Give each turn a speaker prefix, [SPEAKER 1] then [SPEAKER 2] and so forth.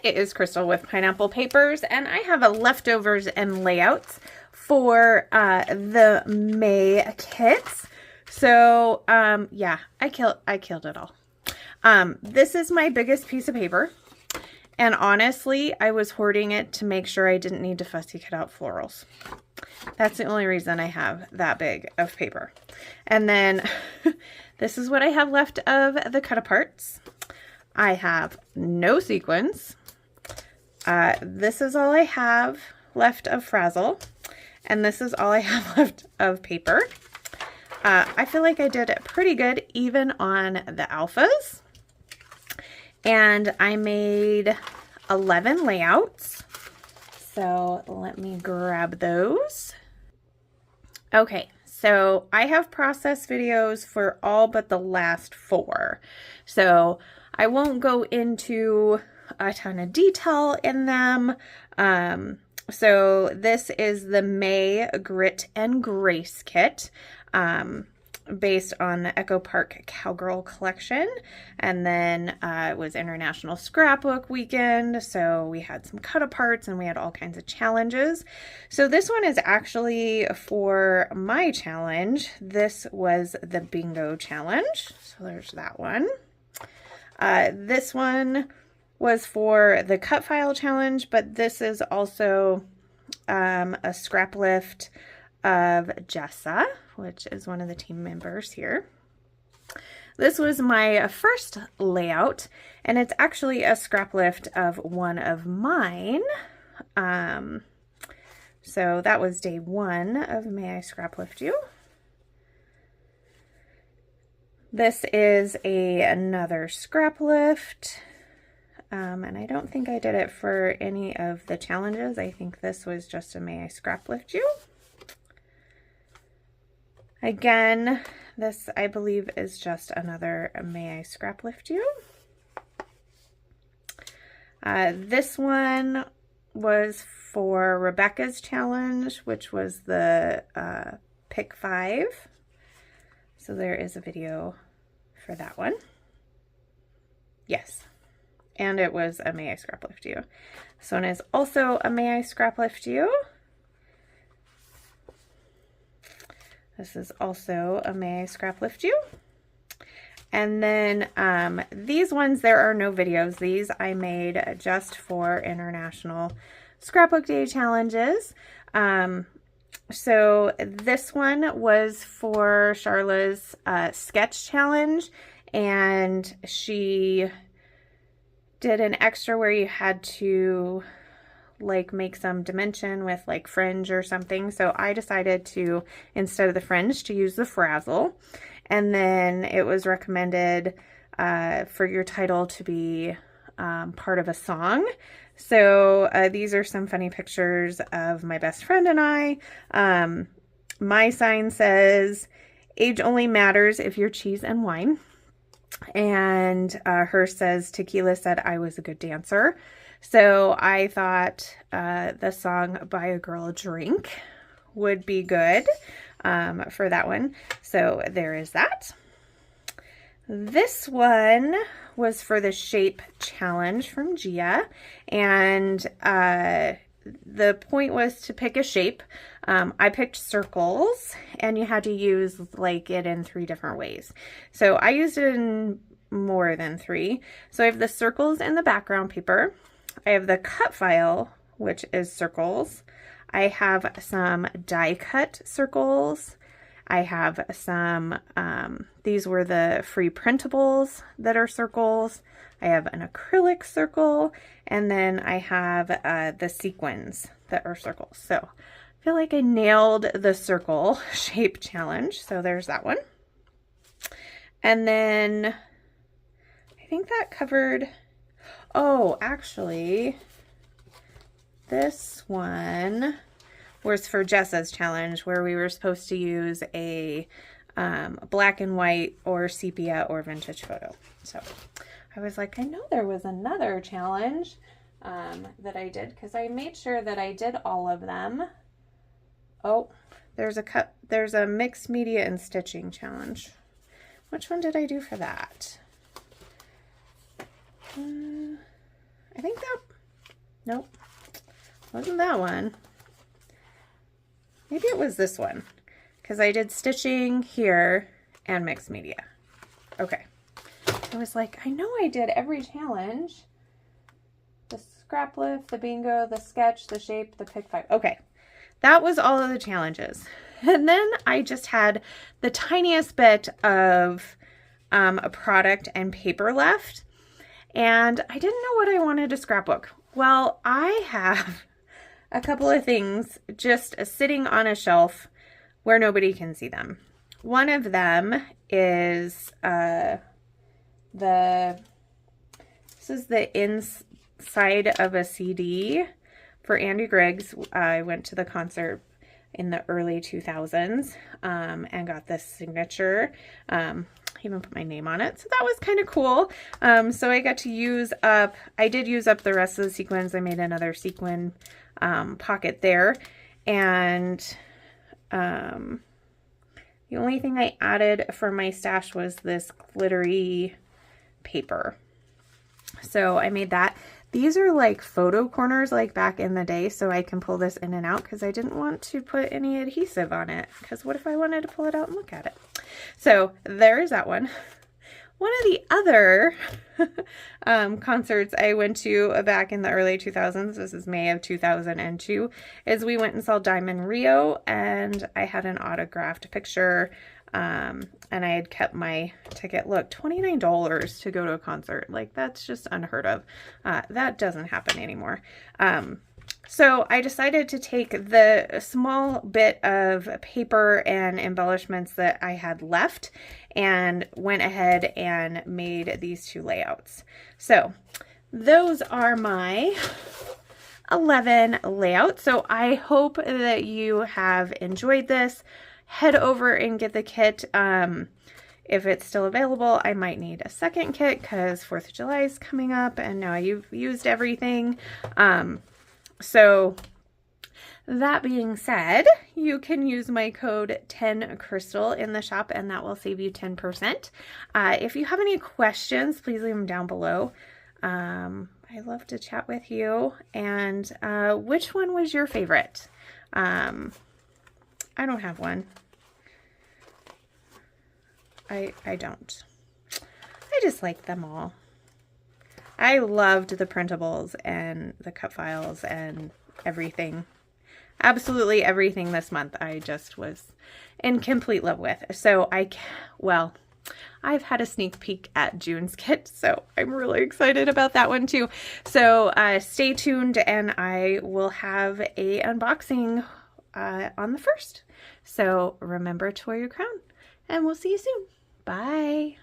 [SPEAKER 1] it is Crystal with Pineapple Papers, and I have a leftovers and layouts for the May kits. So yeah, I killed it all. This is my biggest piece of paper, and honestly, I was hoarding it to make sure I didn't need to fussy cut out florals. That's the only reason I have that big of paper. And then this is what I have left of the cut aparts. I have no sequins. This is all I have left of Frazzle. And this is all I have left of paper. I feel like I did pretty good even on the alphas. And I made 11 layouts. So let me grab those. Okay, so I have process videos for all but the last 4. So I won't go into a ton of detail in them. So this is the May Grit and Grace kit, based on the Echo Park Cowgirl collection. And then it was International Scrapbook Weekend, so we had some cut aparts and we had all kinds of challenges. So this one is actually for my challenge. This was the bingo challenge, so there's that one. This one was for the cut file challenge, but this is also a scrap lift of Jessa, which is one of the team members here. This was my first layout, and it's actually a scrap lift of one of mine. So that was day 1 of May I Scrap Lift You. This is another scrap lift. And I don't think I did it for any of the challenges. I think this was just a May I Scrap Lift You. Again, this I believe is just another May I Scrap Lift You. This one was for Rebecca's challenge, which was the pick 5. So there is a video for that one. Yes. And it was a May I Scrap Lift You. This one is also a May I Scrap Lift You. This is also a May I Scrap Lift You. And then these ones, there are no videos. These I made just for International Scrapbook Day challenges. So this one was for Charla's sketch challenge, and she did an extra where you had to like make some dimension with like fringe or something. So I decided to, instead of the fringe, to use the Frazzle. And then it was recommended for your title to be part of a song. So these are some funny pictures of my best friend and I. My sign says, "Age only matters if you're cheese and wine." And hers says, "Tequila said I was a good dancer." So I thought the song "Buy a Girl a Drink" would be good for that one. So there is that. This one was for the shape challenge from Gia, and the point was to pick a shape. I picked circles, and you had to use like it in 3 different ways. So I used it in more than 3. So I have the circles in the background paper. I have the cut file, which is circles. I have some die cut circles. I have some, these were the free printables that are circles. I have an acrylic circle, and then I have the sequins that are circles. So I feel like I nailed the circle shape challenge. So there's that one. And then I think that covered, oh, actually, this one was for Jessa's challenge, where we were supposed to use a black and white or sepia or vintage photo. So I was like, I know there was another challenge that I did, because I made sure that I did all of them. Oh, there's a mixed media and stitching challenge. Which one did I do for that? I think Nope, wasn't that one. Maybe it was this one, because I did stitching here and mixed media. Okay. I was like, I know I did every challenge. The scrap lift, the bingo, the sketch, the shape, the pick 5. Okay. That was all of the challenges. And then I just had the tiniest bit of a product and paper left. And I didn't know what I wanted to scrapbook. Well, I have a couple of things just sitting on a shelf where nobody can see them. One of them is this is the inside of a CD for Andy Griggs. I went to the concert in the early 2000s and got this signature. He even put my name on it, so that was kind of cool. So I got to use up, I did use up the rest of the sequins. I made another sequin pocket there, and the only thing I added for my stash was this glittery paper. So I made that. These are like photo corners like back in the day, so I can pull this in and out because I didn't want to put any adhesive on it, because what if I wanted to pull it out and look at it? So there's that one. One of the other concerts I went to back in the early 2000s, this is May of 2002, is we went and saw Diamond Rio, and I had an autographed picture, and I had kept my ticket. Look, $29 to go to a concert. Like, that's just unheard of. That doesn't happen anymore. So I decided to take the small bit of paper and embellishments that I had left and went ahead and made these two layouts. So those are my 11 layouts. So I hope that you have enjoyed this. Head over and get the kit. If it's still available, I might need a second kit because 4th of July is coming up and now you've used everything. So that being said, you can use my code 10crystal in the shop and that will save you 10%. If you have any questions, please leave them down below. I love to chat with you. And which one was your favorite? I don't have one. I don't. I just like them all. I loved the printables and the cut files and everything. Absolutely everything this month I just was in complete love with. So I've had a sneak peek at June's kit, so I'm really excited about that one too. So stay tuned and I will have a unboxing on the 1st. So remember to wear your crown and we'll see you soon. Bye.